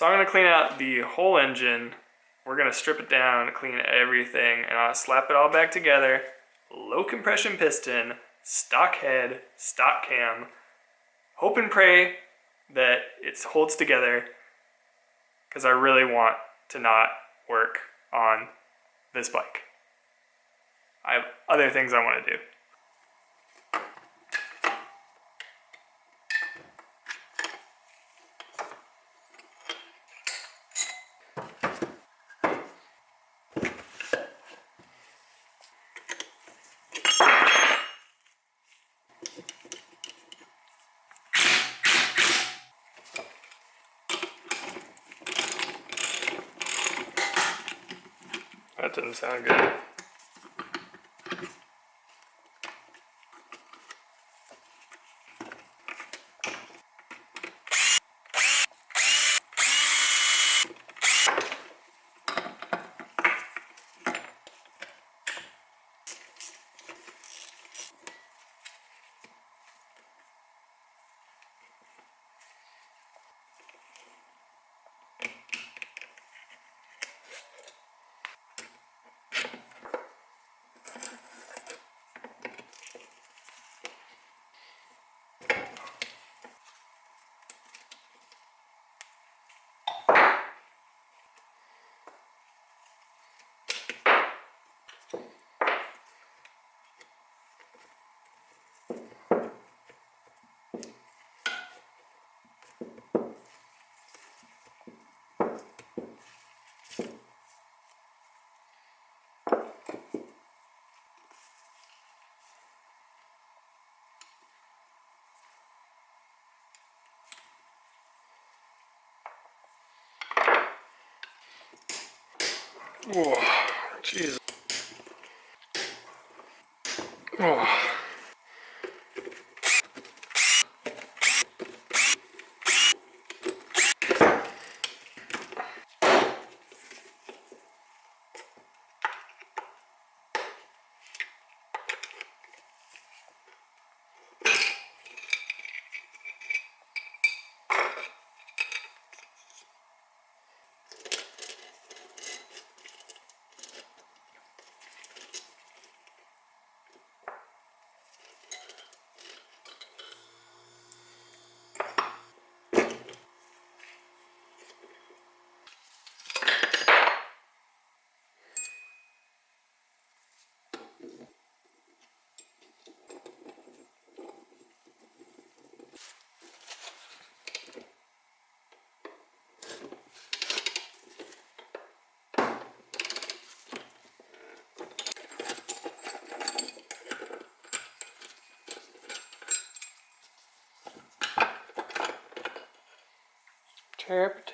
So I'm gonna clean out the whole engine. We're gonna strip it down, clean everything, and I'll slap it all back together. Low compression piston, stock head, stock cam. Hope and pray that it holds together, because I really want to not work on this bike. I have other things I want to do. That didn't sound good. Whoa, jeez. Oh. Tap.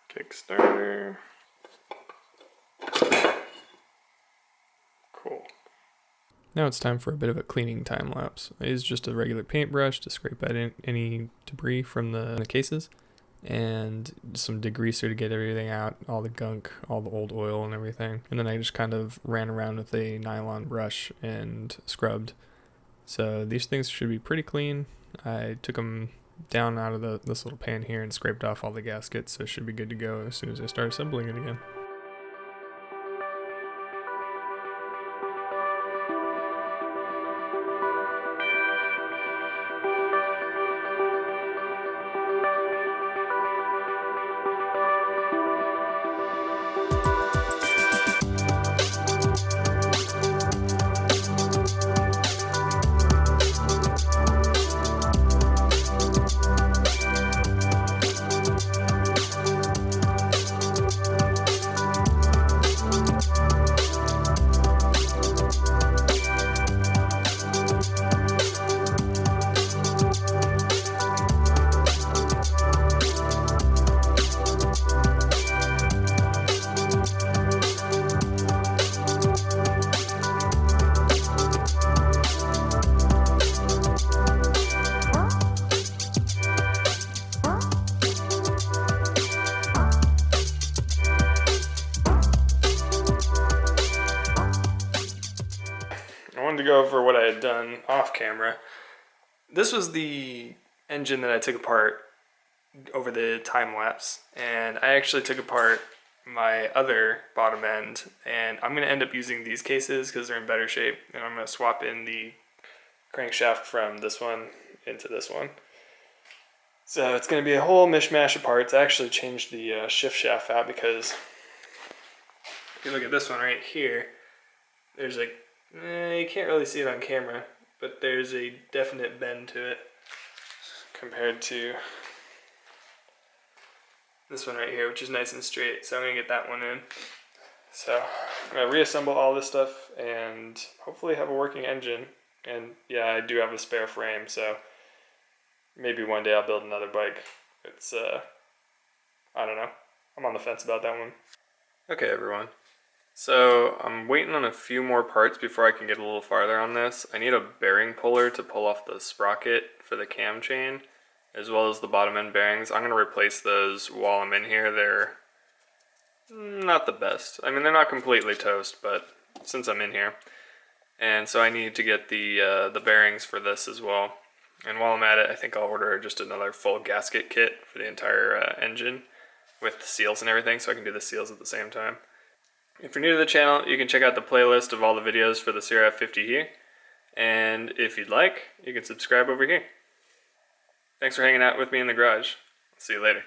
Kickstarter. Cool. Now it's time for a bit of a cleaning time lapse. I use just a regular paintbrush to scrape out any debris from the cases, and some degreaser to get everything out, all the gunk, all the old oil and everything. And then I just kind of ran around with a nylon brush and scrubbed. So these things should be pretty clean. I took them down out of this little pan here and scraped off all the gaskets, so it should be good to go as soon as I start assembling it again. go over what I had done off camera. This was the engine that I took apart over the time lapse, and I actually took apart my other bottom end, and I'm going to end up using these cases because they're in better shape, and I'm going to swap in the crankshaft from this one into this one. So it's going to be a whole mishmash of parts. I actually changed the shift shaft out because if you look at this one right here, there's a, you can't really see it on camera, but there's a definite bend to it compared to this one right here, which is nice and straight. So I'm going to get that one in. So I'm going to reassemble all this stuff and hopefully have a working engine. And yeah, I do have a spare frame, so maybe one day I'll build another bike. It's, I don't know. I'm on the fence about that one. Okay, everyone. So I'm waiting on a few more parts before I can get a little farther on this. I need a bearing puller to pull off the sprocket for the cam chain, as well as the bottom end bearings. I'm going to replace those while I'm in here. They're not the best. I mean, they're not completely toast, but since I'm in here. And so I need to get the bearings for this as well. And while I'm at it, I think I'll order just another full gasket kit for the entire engine with the seals and everything, so I can do the seals at the same time. If you're new to the channel, you can check out the playlist of all the videos for the crf50 here. And if you'd like, you can subscribe over here. Thanks for hanging out with me in the garage. See you later.